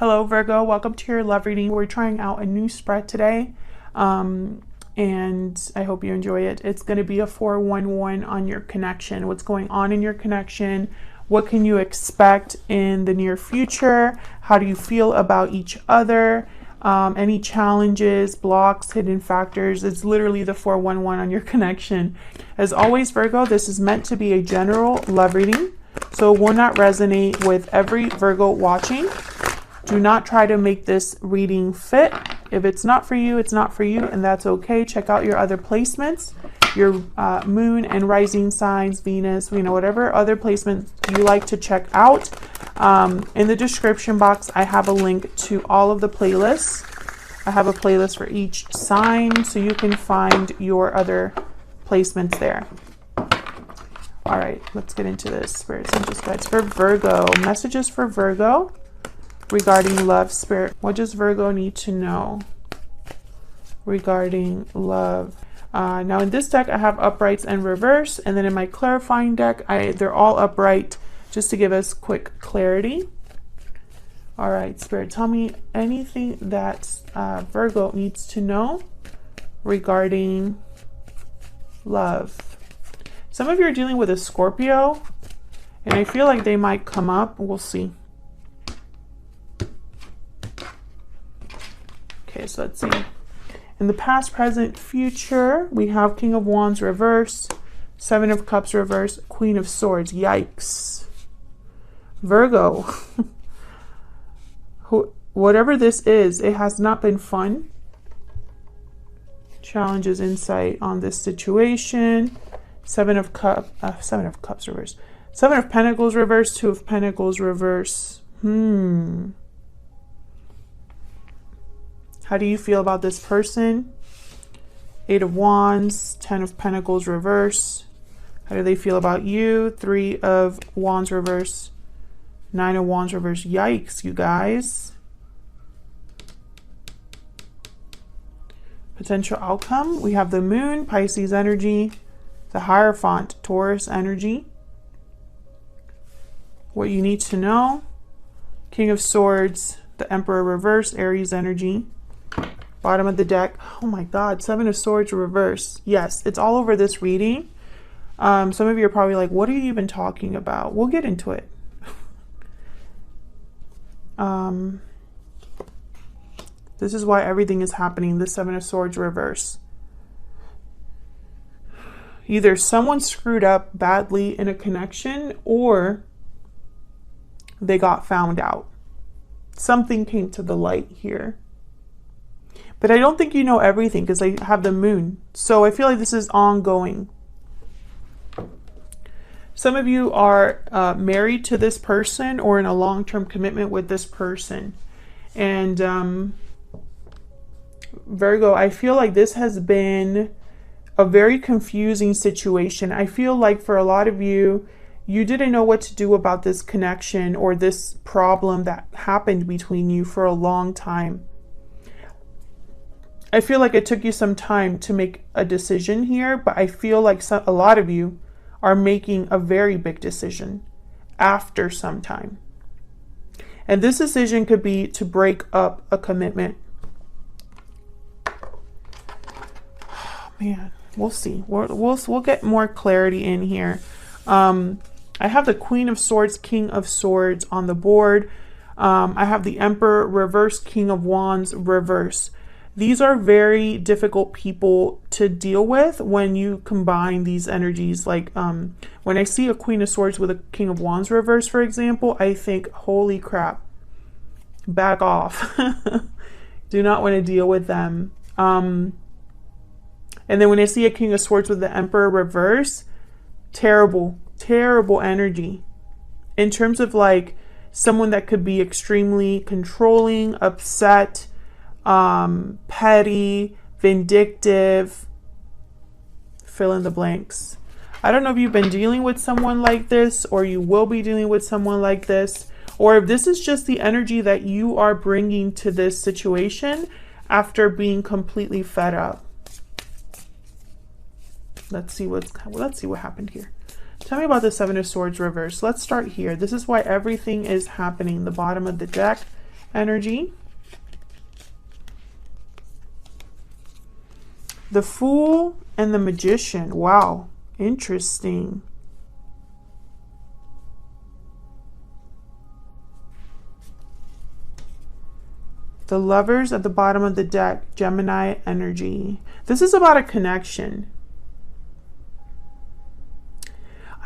Hello Virgo, welcome to your love reading. We're trying out a new spread today, and I hope you enjoy it. It's going to be a 411 on your connection. What's going on in your connection? What can you expect in the near future? How do you feel about each other? Any challenges, blocks, hidden factors? It's literally the 411 on your connection. As always, Virgo, this is meant to be a general love reading, so it will not resonate with every Virgo watching. Do not try to make this reading fit. If it's not for you, it's not for you, and that's okay. Check out your other placements, your moon and rising signs, Venus, whatever other placements you like to check out. In the description box, I have a link to all of the playlists. I have a playlist for each sign, so you can find your other placements there. All right, let's get into this. Spirits and just guides for Virgo. Messages for Virgo regarding love. Spirit, what does Virgo need to know regarding love? Now in this deck, I have uprights and reverse, and then in my clarifying deck, they're all upright, just to give us quick clarity. All right, Spirit, tell me anything that Virgo needs to know regarding love. Some of you are dealing with a Scorpio, and I feel like they might come up. We'll see. Okay, so let's see. In the past, present, future, we have King of Wands reverse, Seven of Cups reverse, Queen of Swords. Yikes. Virgo, whatever this is, it has not been fun. Challenges, insight on this situation. Seven of Cups reverse. Seven of Pentacles reverse, Two of Pentacles reverse. How do you feel about this person? Eight of Wands, Ten of Pentacles reverse. How do they feel about you? Three of Wands reverse, Nine of Wands reverse. Yikes, you guys. Potential outcome. We have the Moon, Pisces energy, the Hierophant, Taurus energy. What you need to know. King of Swords, the Emperor reverse, Aries energy. Bottom of the deck. Oh my God, Seven of Swords reverse. Yes, it's all over this reading. Some of you are probably like, what are you even talking about? We'll get into it. This is why everything is happening. The Seven of Swords reverse. Either someone screwed up badly in a connection, or they got found out. Something came to the light here. But I don't think you know everything, because I have the Moon. So I feel like this is ongoing. Some of you are married to this person or in a long-term commitment with this person. And Virgo, I feel like this has been a very confusing situation. I feel like for a lot of you, you didn't know what to do about this connection or this problem that happened between you for a long time. I feel like it took you some time to make a decision here, but I feel like a lot of you are making a very big decision after some time. And this decision could be to break up a commitment. Oh, man, we'll see. We'll get more clarity in here. I have the Queen of Swords, King of Swords on the board. I have the Emperor reverse, King of Wands reverse. These are very difficult people to deal with when you combine these energies. Like when I see a Queen of Swords with a King of Wands reverse, for example, I think, holy crap, back off. Do not want to deal with them. And then when I see a King of Swords with the Emperor reverse, terrible, terrible energy. In terms of like someone that could be extremely controlling, upset, petty, vindictive, fill in the blanks. I don't know if you've been dealing with someone like this, or you will be dealing with someone like this, or if this is just the energy that you are bringing to this situation after being completely fed up. Let's see what happened here. Tell me about the Seven of Swords reverse. Let's start here. This is why everything is happening. The bottom of the deck energy. The Fool and the Magician. Wow, interesting. The Lovers at the bottom of the deck, Gemini energy. This is about a connection.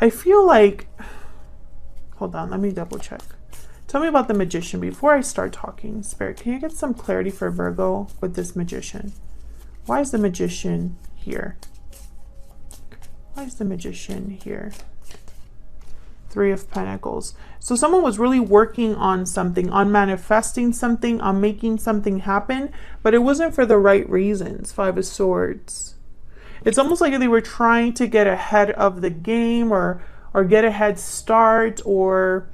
I feel like, hold on, let me double check. Tell me about the Magician before I start talking. Spirit, can you get some clarity for Virgo with this Magician? Why is the Magician here? Why is the Magician here? Three of Pentacles. So someone was really working on something, on manifesting something, on making something happen, but it wasn't for the right reasons. Five of Swords. It's almost like they were trying to get ahead of the game or get a head start or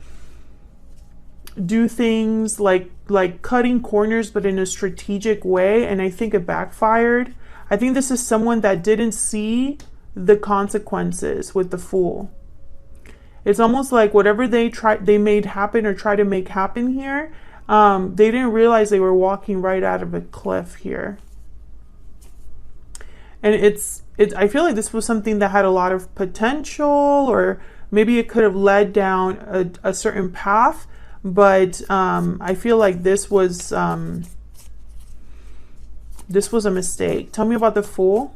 do things like cutting corners, but in a strategic way. And I think it backfired. I think this is someone that didn't see the consequences with the Fool. It's almost like whatever they made happen or try to make happen here, they didn't realize they were walking right out of a cliff here. And I feel like this was something that had a lot of potential, or maybe it could have led down a certain path. But I feel like this was a mistake. Tell me about the Fool.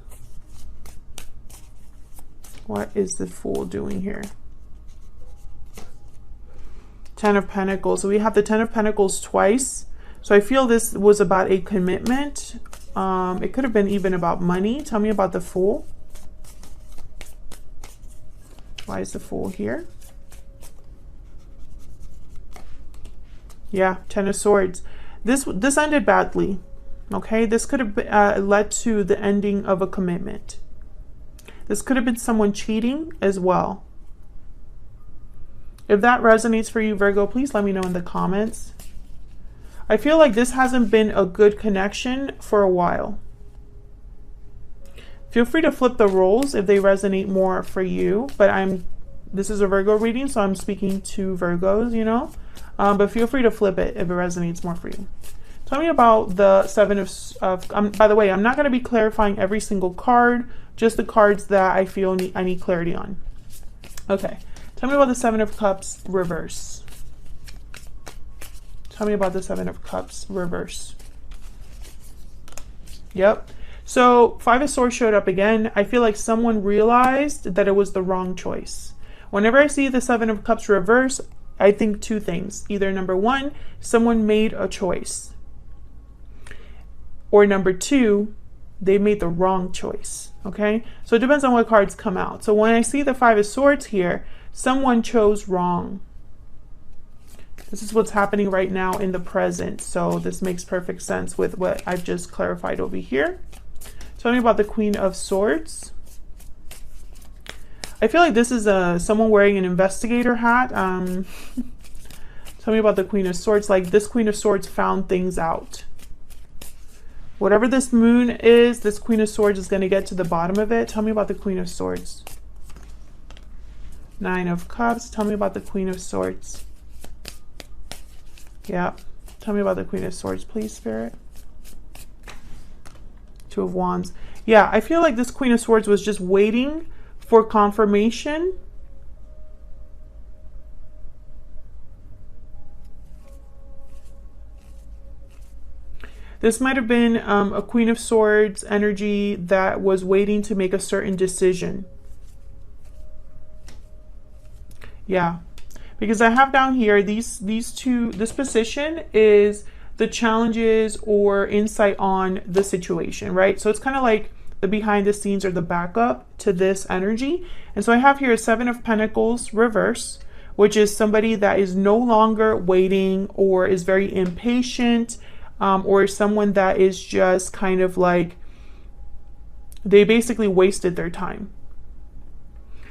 What is the Fool doing here? Ten of Pentacles. So we have the Ten of Pentacles twice. So I feel this was about a commitment. It could have been even about money. Tell me about the Fool. Why is the Fool here? Yeah, Ten of Swords. This ended badly. Okay, this could have led to the ending of a commitment. This could have been someone cheating as well. If that resonates for you, Virgo, please let me know in the comments. I feel like this hasn't been a good connection for a while. Feel free to flip the roles if they resonate more for you. But this is a Virgo reading, so I'm speaking to Virgos, you know. But feel free to flip it if it resonates more for you. Tell me about the Seven of... by the way, I'm not going to be clarifying every single card, just the cards that I feel I need clarity on. Okay. Tell me about the Seven of Cups reverse. Tell me about the Seven of Cups reverse. Yep. So Five of Swords showed up again. I feel like someone realized that it was the wrong choice. Whenever I see the Seven of Cups reverse, I think two things. Either number one, someone made a choice. Or number two, they made the wrong choice. Okay? So it depends on what cards come out. So when I see the Five of Swords here, someone chose wrong. This is what's happening right now in the present. So this makes perfect sense with what I've just clarified over here. Tell me about the Queen of Swords. I feel like this is someone wearing an investigator hat. Tell me about the Queen of Swords. Like this Queen of Swords found things out. Whatever this moon is, this Queen of Swords is going to get to the bottom of it. Tell me about the Queen of Swords. Nine of Cups. Tell me about the Queen of Swords. Yeah. Tell me about the Queen of Swords, please, Spirit. Two of Wands. Yeah, I feel like this Queen of Swords was just waiting for confirmation. This might have been a Queen of Swords energy that was waiting to make a certain decision. Yeah, because I have down here these two. This position is the challenges or insight on the situation, right? So it's kind of like the behind the scenes or the backup to this energy. And so I have here a Seven of Pentacles reverse, which is somebody that is no longer waiting or is very impatient, or someone that is just kind of like they basically wasted their time.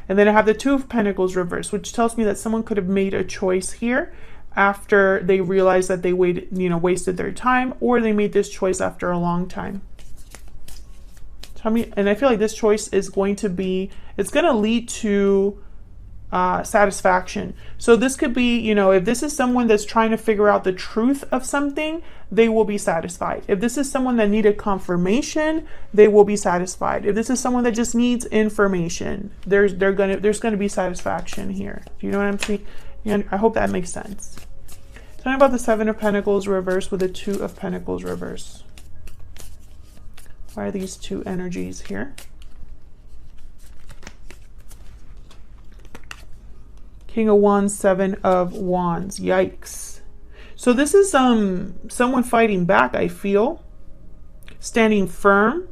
And then I have the Two of Pentacles reverse, which tells me that someone could have made a choice here after they realized that they wasted their time, or they made this choice after a long time. Tell me, and I feel like this choice is going to be, it's going to lead to satisfaction. So this could be, you know, if this is someone that's trying to figure out the truth of something, they will be satisfied. If this is someone that needed confirmation, they will be satisfied. If this is someone that just needs information, there's gonna be satisfaction here. Do you know what I'm saying? I hope that makes sense. Tell me about the Seven of Pentacles reversed with the Two of Pentacles reversed. Why are these two energies here? King of Wands, Seven of Wands. Yikes. So this is someone fighting back, I feel. Standing firm.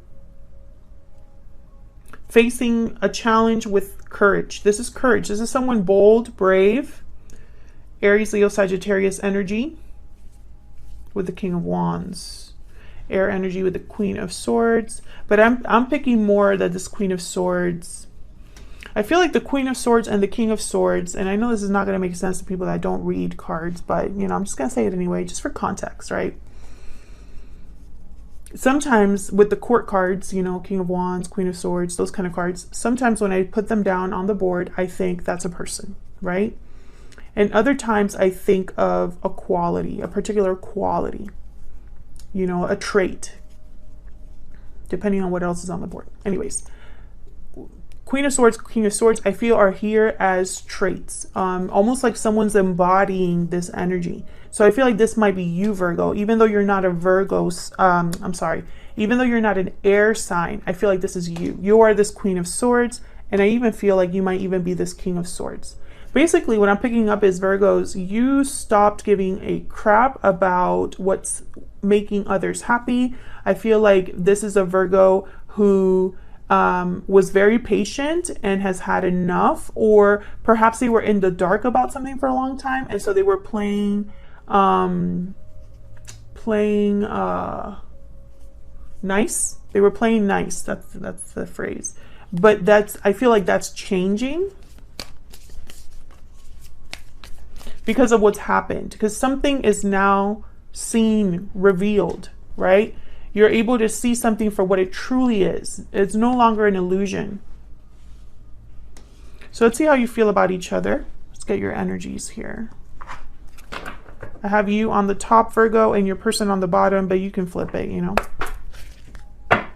Facing a challenge with courage. This is courage. This is someone bold, brave. Aries, Leo, Sagittarius energy with the King of Wands. Air energy with the Queen of Swords. But I'm picking more that this Queen of Swords, I feel like the Queen of Swords and the King of Swords, and I know this is not going to make sense to people that don't read cards, but, you know, I'm just going to say it anyway, just for context, right? Sometimes with the court cards, you know, King of Wands, Queen of Swords, those kind of cards, sometimes when I put them down on the board, I think that's a person, right? And other times I think of a quality, a particular quality, you know, a trait, depending on what else is on the board. Anyways, Queen of Swords, King of Swords, I feel are here as traits, almost like someone's embodying this energy. So I feel like this might be you, Virgo, even though you're not a Virgo, even though you're not an air sign, I feel like this is you. You are this Queen of Swords, and I even feel like you might even be this King of Swords. Basically, what I'm picking up is, Virgos, you stopped giving a crap about what's making others happy. I feel like this is a Virgo who was very patient and has had enough, or perhaps they were in the dark about something for a long time, and so they were playing nice. They were playing nice. That's the phrase. But I feel like that's changing because of what's happened, because something is now seen, revealed, right? You're able to see something for what it truly is. It's no longer an illusion. So let's see how you feel about each other. Let's get your energies here. I have you on the top, Virgo, and your person on the bottom, but you can flip it, you know. Can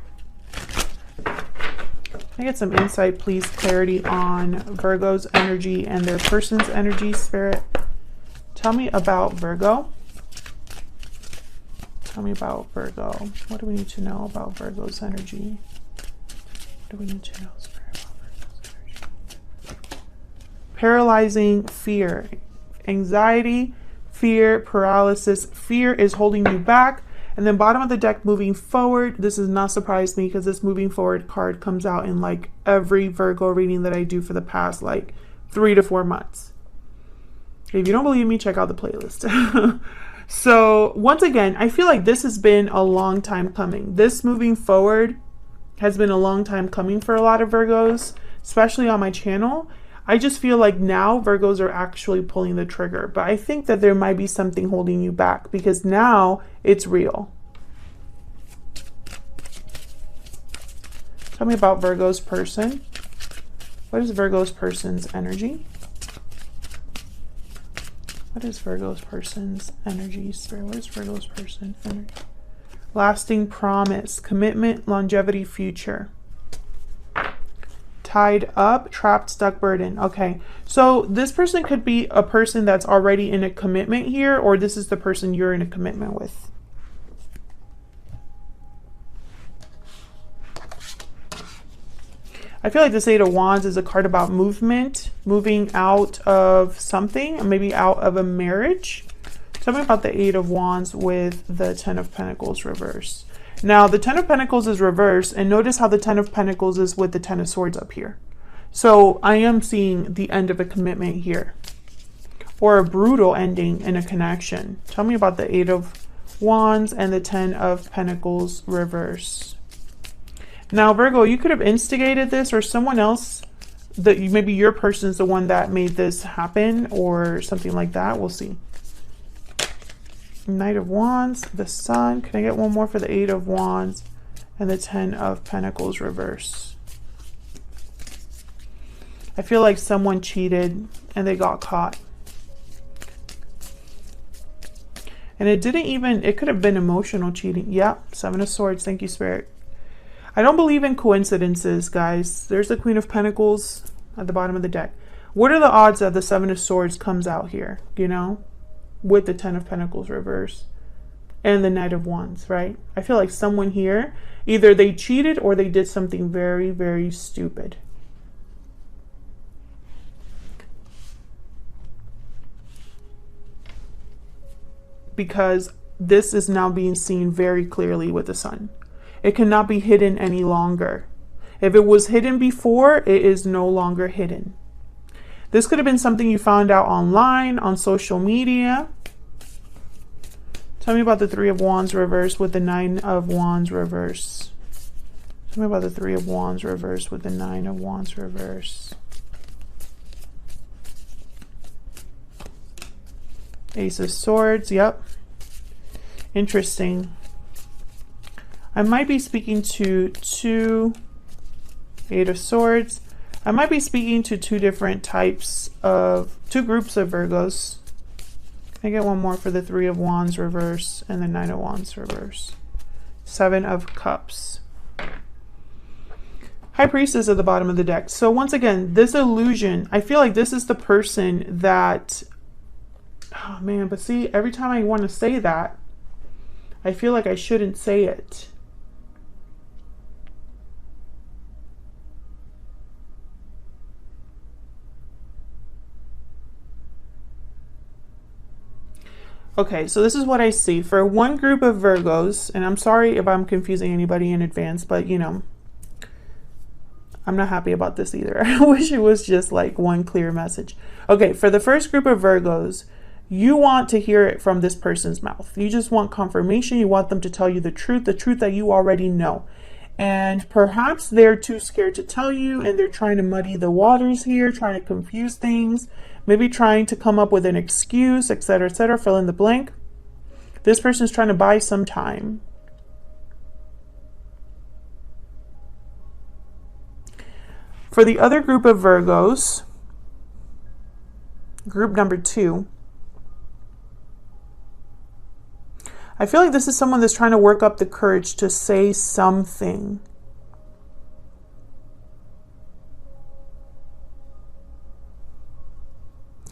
I get some insight, please? Clarity on Virgo's energy and their person's energy, Spirit. Tell me about Virgo. Tell me about Virgo. What do we need to know about Virgo's energy? What do we need to know, Spirit, about Virgo's energy? Paralyzing fear. Anxiety, fear, paralysis. Fear is holding you back. And then bottom of the deck, moving forward. This does not surprise me because this moving forward card comes out in like every Virgo reading that I do for the past like 3 to 4 months. If you don't believe me, check out the playlist. So once again, I feel like this has been a long time coming. This moving forward has been a long time coming for a lot of Virgos, especially on my channel. I just feel like now Virgos are actually pulling the trigger, but I think that there might be something holding you back because now it's real. Tell me about Virgo's person. What is Virgo's person's energy? What is Virgo's person's energy, Spirit? What is Virgo's person energy? Lasting promise, commitment, longevity, future. Tied up, trapped, stuck, burden. Okay, so this person could be a person that's already in a commitment here, or this is the person you're in a commitment with. I feel like this Eight of Wands is a card about movement, moving out of something, or maybe out of a marriage. Tell me about the Eight of Wands with the Ten of Pentacles reverse. Now, the Ten of Pentacles is reversed, and notice how the Ten of Pentacles is with the Ten of Swords up here. So I am seeing the end of a commitment here, or a brutal ending in a connection. Tell me about the Eight of Wands and the Ten of Pentacles reverse. Now, Virgo, you could have instigated this, or someone else, that maybe your person is the one that made this happen, or something like that. We'll see. Knight of Wands, the Sun. Can I get one more for the Eight of Wands and the Ten of Pentacles reverse? I feel like someone cheated and they got caught. And it didn't even, it could have been emotional cheating. Yep, Seven of Swords. Thank you, Spirit. I don't believe in coincidences, guys. There's the Queen of Pentacles at the bottom of the deck. What are the odds that the Seven of Swords comes out here, you know, with the Ten of Pentacles reverse and the Knight of Wands, right? I feel like someone here, either they cheated or they did something very, very stupid. Because this is now being seen very clearly with the Sun. It cannot be hidden any longer. If it was hidden before, it is no longer hidden. This could have been something you found out online, on social media. Tell me about the Three of Wands reverse with the Nine of Wands reverse. Tell me about the Three of Wands reverse with the Nine of Wands reverse. Ace of Swords, yep. Interesting. I might be speaking to two, Eight of Swords. I might be speaking to two different types of, two groups of Virgos. Can I get one more for the Three of Wands reverse and the Nine of Wands reverse? Seven of Cups. High Priestess at the bottom of the deck. So once again, this illusion, I feel like this is the person that, oh man, but see, every time I want to say that, I feel like I shouldn't say it. Okay, so this is what I see. For one group of Virgos, and I'm sorry if I'm confusing anybody in advance, but you know, I'm not happy about this either. I wish it was just like one clear message. Okay, for the first group of Virgos, you want to hear it from this person's mouth. You just want confirmation. You want them to tell you the truth that you already know. And perhaps they're too scared to tell you and they're trying to muddy the waters here, trying to confuse things, maybe trying to come up with an excuse, etc., etc., fill in the blank. This person's trying to buy some time. For the other group of Virgos, group number 2, I feel like this is someone that's trying to work up the courage to say something.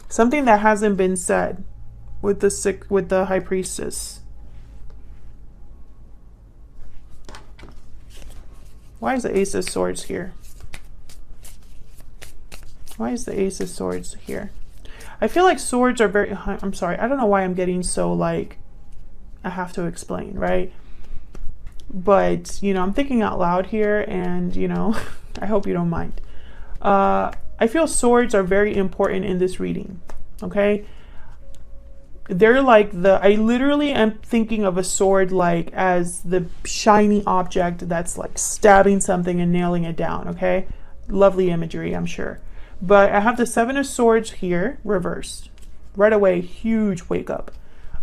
Something that hasn't been said with the High Priestess. Why is the Ace of Swords here? Why is the Ace of Swords here? I feel like swords are very, I'm sorry, I don't know why I'm getting so like, I have to explain, right? But, you know, I'm thinking out loud here and, you know, I hope you don't mind. I feel swords are very important in this reading, okay? They're like I literally am thinking of a sword like as the shiny object that's like stabbing something and nailing it down, okay? Lovely imagery, I'm sure. But I have the Seven of Swords here, reversed. Right away, huge wake up.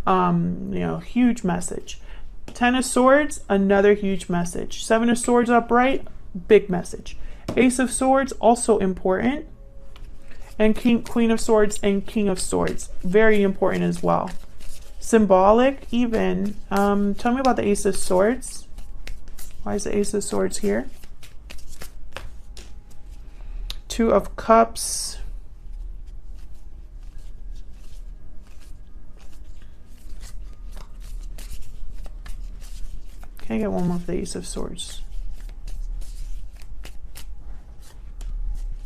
You know, huge message. Ten of Swords, another huge message. Seven of Swords upright, big message. Ace of Swords, also important. And Queen of Swords and King of Swords, very important as well. Symbolic, even. Tell me about the Ace of Swords. Why is the Ace of Swords here? Two of Cups. Can I get one more of the Ace of Swords?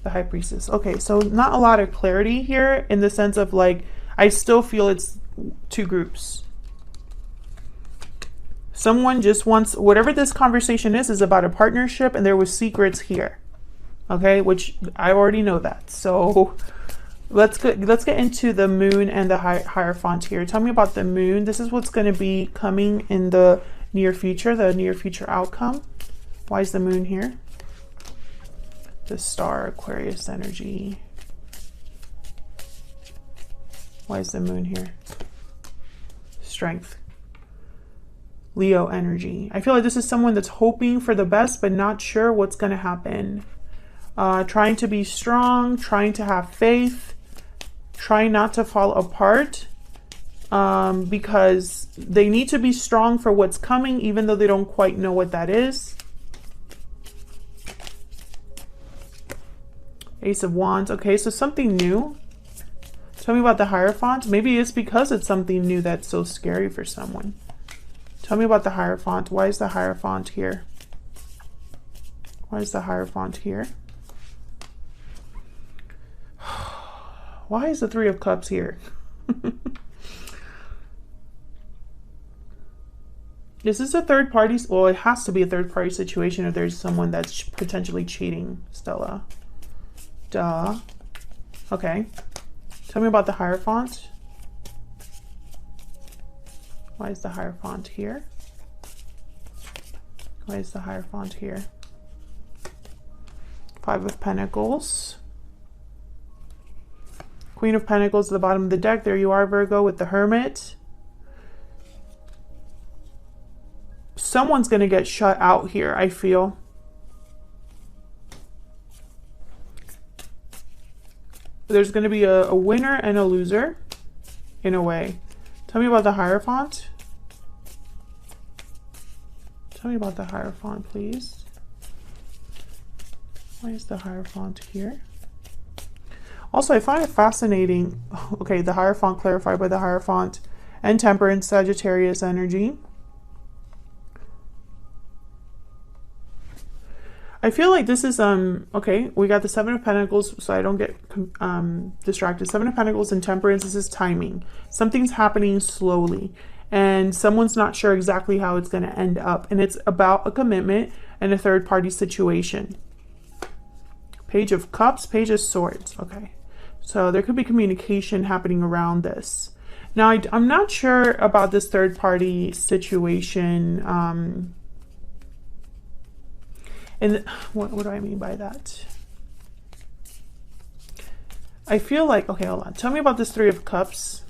The High Priestess. Okay, so not a lot of clarity here in the sense of like, I still feel it's two groups. Someone just wants, whatever this conversation is about a partnership and there was secrets here. Okay, which I already know that. So let's get into the Moon and the Hierophant here. Tell me about the Moon. This is what's going to be coming in the near future, the near future outcome. Why is the Moon here? The Star, Aquarius energy. Why is the Moon here? Strength. Leo energy. I feel like this is someone that's hoping for the best but not sure what's going to happen. trying to be strong, trying to have faith, trying not to fall apart, because they need to be strong for what's coming, even though they don't quite know what that is. Ace of Wands. Okay, so something new. Tell me about the Hierophant. Maybe it's because it's something new that's so scary for someone. Tell me about the Hierophant. Why is the Hierophant here? Why is the Hierophant here? Why is the Three of Cups here? Is this a third party? Well, it has to be a third party situation if there's someone that's potentially cheating, Stella. Duh. Okay. Tell me about the Hierophant. Why is the Hierophant here? Why is the Hierophant here? Five of Pentacles. Queen of Pentacles at the bottom of the deck. There you are, Virgo, with the Hermit. Someone's going to get shut out here, I feel. There's going to be a winner and a loser, in a way. Tell me about the Hierophant. Tell me about the Hierophant, please. Why is the Hierophant here? Also, I find it fascinating. Okay, the Hierophant clarified by the Hierophant and Temperance, Sagittarius energy. I feel like this is, okay, we got the Seven of Pentacles, so I don't get distracted. Seven of Pentacles and Temperance, this is timing. Something's happening slowly, and someone's not sure exactly how it's going to end up. And it's about a commitment and a third-party situation. Page of Cups, Page of Swords. Okay, so there could be communication happening around this. Now, I'm not sure about this third-party situation. And what do I mean by that? I feel like, okay, hold on. Tell me about this Three of Cups.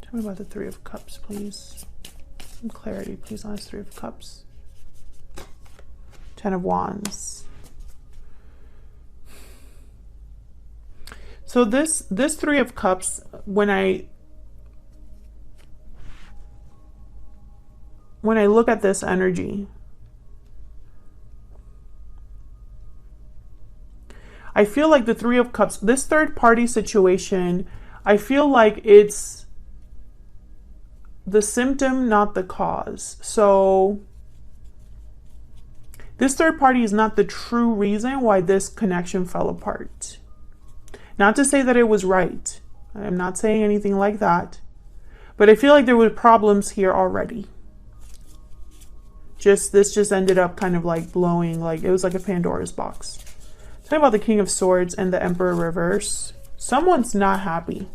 Tell me about the Three of Cups, please. Some clarity, please, on this Three of Cups. Ten of Wands. So this Three of Cups, when I look at this energy, I feel like the Three of Cups, this third party situation, I feel like it's the symptom, not the cause. So this third party is not the true reason why this connection fell apart. Not to say that it was right. I'm not saying anything like that. But I feel like there were problems here already. This just ended up kind of like blowing, like it was like a Pandora's box. Tell me about the King of Swords and the Emperor reverse. Someone's not happy.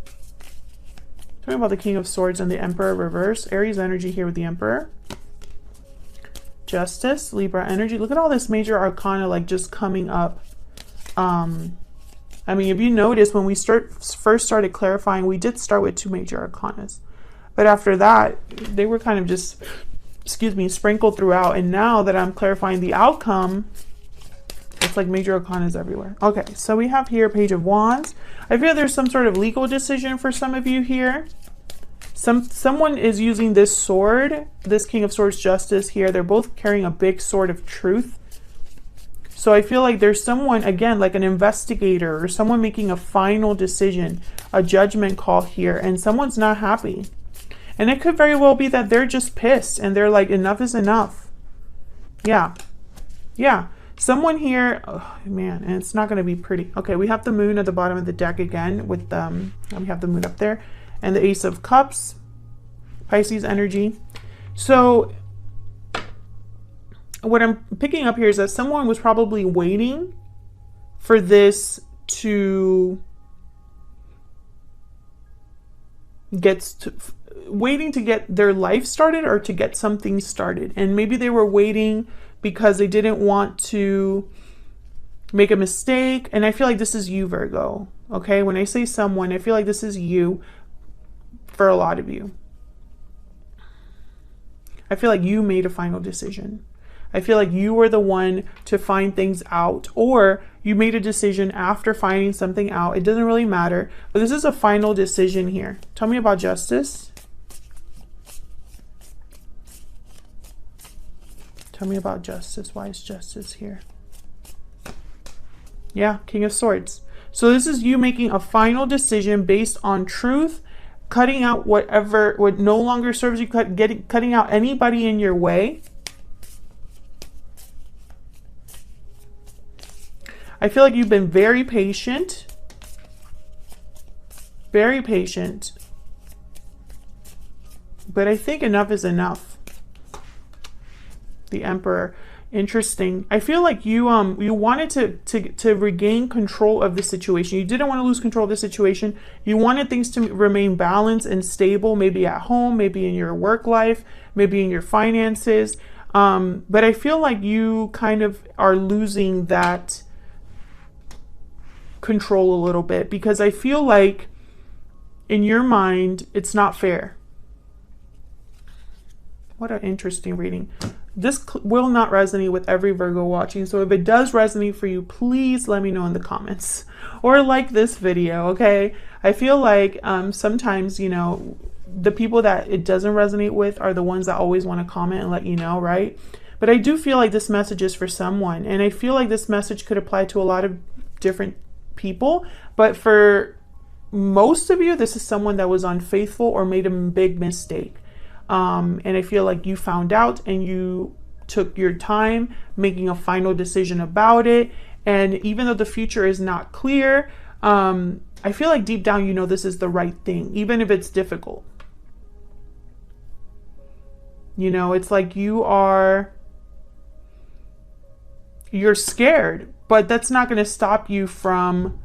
Tell me about the King of Swords and the Emperor reverse. Aries energy here with the Emperor. Justice, Libra energy. Look at all this major arcana like just coming up. I mean, if you notice, when we first started clarifying, we did start with two major arcanas. But after that, they were kind of just, excuse me, sprinkled throughout. And now that I'm clarifying the outcome, it's like major arcanas everywhere. Okay, so we have here Page of Wands. I feel there's some sort of legal decision for some of you here. Someone is using this sword, this King of Swords, Justice here. They're both carrying a big sword of truth. So I feel like there's someone, again, like an investigator or someone making a final decision, a judgment call here, and someone's not happy. And it could very well be that they're just pissed and they're like, enough is enough. Yeah. Yeah. Someone here, oh man, and it's not going to be pretty. Okay, we have the Moon at the bottom of the deck again with we have the Moon up there, and the Ace of Cups, Pisces energy. So what I'm picking up here is that someone was probably waiting for this to waiting to get their life started or to get something started. And maybe they were waiting because they didn't want to make a mistake. And I feel like this is you, Virgo. Okay, when I say someone, I feel like this is you for a lot of you. I feel like you made a final decision. I feel like you were the one to find things out, or you made a decision after finding something out. It doesn't really matter, but this is a final decision here. Tell me about justice. Tell me about justice. Why is justice here? Yeah, King of Swords. So this is you making a final decision based on truth, cutting out what no longer serves you, cutting out anybody in your way. I feel like you've been very patient. Very patient. But I think enough is enough. The Emperor. Interesting. I feel like you wanted to regain control of the situation. You didn't want to lose control of the situation. You wanted things to remain balanced and stable, maybe at home, maybe in your work life, maybe in your finances. But I feel like you kind of are losing that control a little bit, because I feel like in your mind it's not fair. What an interesting reading. This will not resonate with every Virgo watching, so if it does resonate for you, please let me know in the comments or like this video, okay? I feel like sometimes, you know, the people that it doesn't resonate with are the ones that always want to comment and let you know, right? But I do feel like this message is for someone, and I feel like this message could apply to a lot of different people, but for most of you, this is someone that was unfaithful or made a big mistake. And I feel like you found out and you took your time making a final decision about it. And even though the future is not clear, I feel like deep down, you know, this is the right thing, even if it's difficult. You know, it's like you're scared, but that's not going to stop you from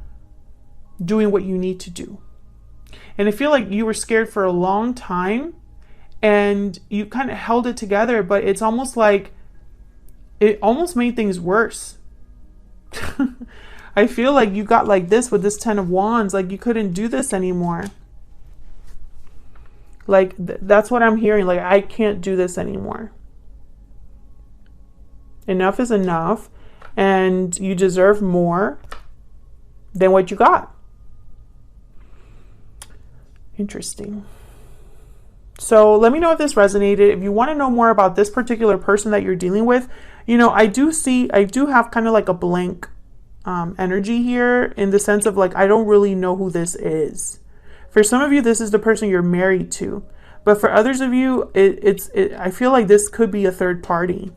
doing what you need to do. And I feel like you were scared for a long time, and you kind of held it together, but it's almost like it almost made things worse. I feel like you got like this with this 10 of Wands, like you couldn't do this anymore. Like that's what I'm hearing. Like, I can't do this anymore. Enough is enough, and you deserve more than what you got. Interesting. So let me know if this resonated. If you want to know more about this particular person that you're dealing with, you know, I do have kind of like a blank energy here, in the sense of like, I don't really know who this is. For some of you, this is the person you're married to. But for others of you, I feel like this could be a third party.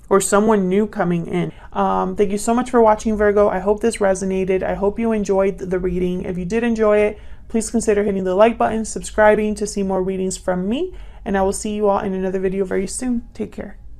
Or someone new coming in. Thank you so much for watching, Virgo. I hope this resonated. I hope you enjoyed the reading. If you did enjoy it, please consider hitting the like button, subscribing to see more readings from me, and I will see you all in another video very soon. Take care.